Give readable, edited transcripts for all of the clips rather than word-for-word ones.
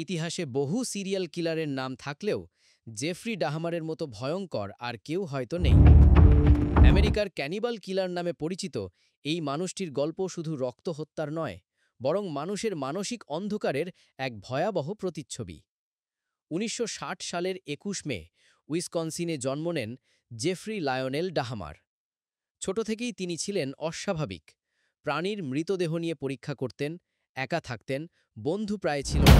ইতিহাসে বহু সিরিয়াল কিলারের নাম থাকলেও জেফ্রি ডাহমারের মতো ভয়ঙ্কর আর কেউ হয়তো নেই। আমেরিকার ক্যানিবাল কিলার নামে পরিচিত এই মানুষটির গল্প শুধু রক্ত হত্যার নয়, বরং মানুষের মানসিক অন্ধকারের এক ভয়াবহ প্রতিচ্ছবি। ১৯৬০ সালের ২১ মে উইসকনসিনে জন্ম নেন জেফ্রি লায়নেল ডাহমার। ছোট থেকেই তিনি ছিলেন অস্বাভাবিক। প্রাণীর মৃতদেহ নিয়ে পরীক্ষা করতেন, একা থাকতেন, বন্ধু প্রায় ছিল না।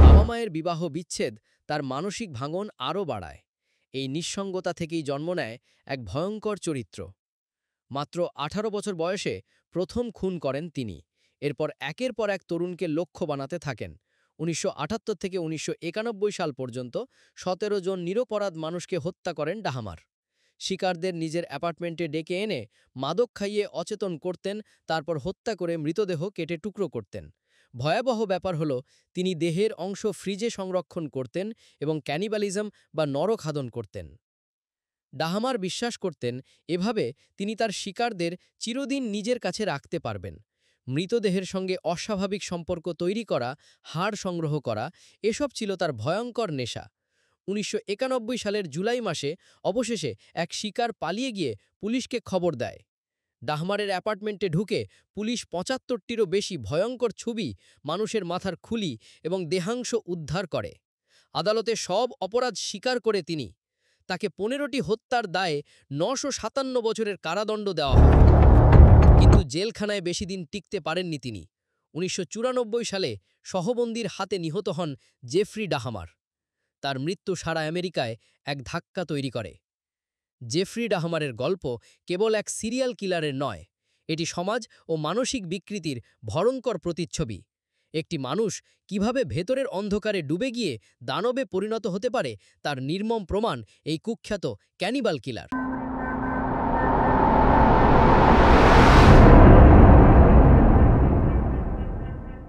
বাবা মায়ের বিবাহ বিচ্ছেদ তার মানসিক ভাঙন আরও বাড়ায়। এই নিঃসঙ্গতা থেকেই জন্ম নেয় এক ভয়ঙ্কর চরিত্র। মাত্র ১৮ বছর বয়সে প্রথম খুন করেন তিনি। এরপর একের পর এক তরুণকে লক্ষ্য বানাতে থাকেন। ১৯৭৮ থেকে ১৯৯১ সাল পর্যন্ত ১৭ জন নিরপরাধ মানুষকে হত্যা করেন ডাহমার। শিকারদের নিজের অ্যাপার্টমেন্টে ডেকে এনে মাদক খাইয়ে অচেতন করতেন, তারপর হত্যা করে মৃতদেহ কেটে টুকরো করতেন। ভয়াবহ ব্যাপার হলো, তিনি দেহের অংশ ফ্রিজে সংরক্ষণ করতেন এবং ক্যানিবালিজম বা নরখাদন করতেন। ডাহমার বিশ্বাস করতেন, এভাবে তিনি তার শিকারদের চিরদিন নিজের কাছে রাখতে পারবেন। মৃতদেহের সঙ্গে অস্বাভাবিক সম্পর্ক তৈরি করা, হাড় সংগ্রহ করা, এসব ছিল তার ভয়ঙ্কর নেশা। ১৯৯১ সালের জুলাই মাসে অবশেষে এক শিকার পালিয়ে গিয়ে পুলিশকে খবর দেয়। ডাহমারের অ্যাপার্টমেন্টে ঢুকে পুলিশ ৭৫টিরও বেশি ভয়ঙ্কর ছবি, মানুষের মাথার খুলি এবং দেহাংশ উদ্ধার করে। আদালতে সব অপরাধ স্বীকার করে তাকে ১৫টি হত্যার দায়ে ৯৫৭ বছরের কারাদণ্ড দেওয়া হয়। কিন্তু জেলখানায় বেশি দিন টিকতে পারেননি তিনি। ১৯৯৪ সালে সহবন্দীর হাতে নিহত হন জেফ্রি ডাহমার। তার মৃত্যু সারা আমেরিকায় এক ধাক্কা তৈরি করে। জেফ্রি ডাহমারের গল্প কেবল এক সিরিয়াল কিলারের নয়, এটি সমাজ ও মানসিক বিকৃতির ভয়ঙ্কর প্রতিচ্ছবি। একটি মানুষ কিভাবে ভেতরের অন্ধকারে ডুবে গিয়ে দানবে পরিণত হতে পারে, তার নির্মম প্রমাণ এই কুখ্যাত ক্যানিবাল কিলার।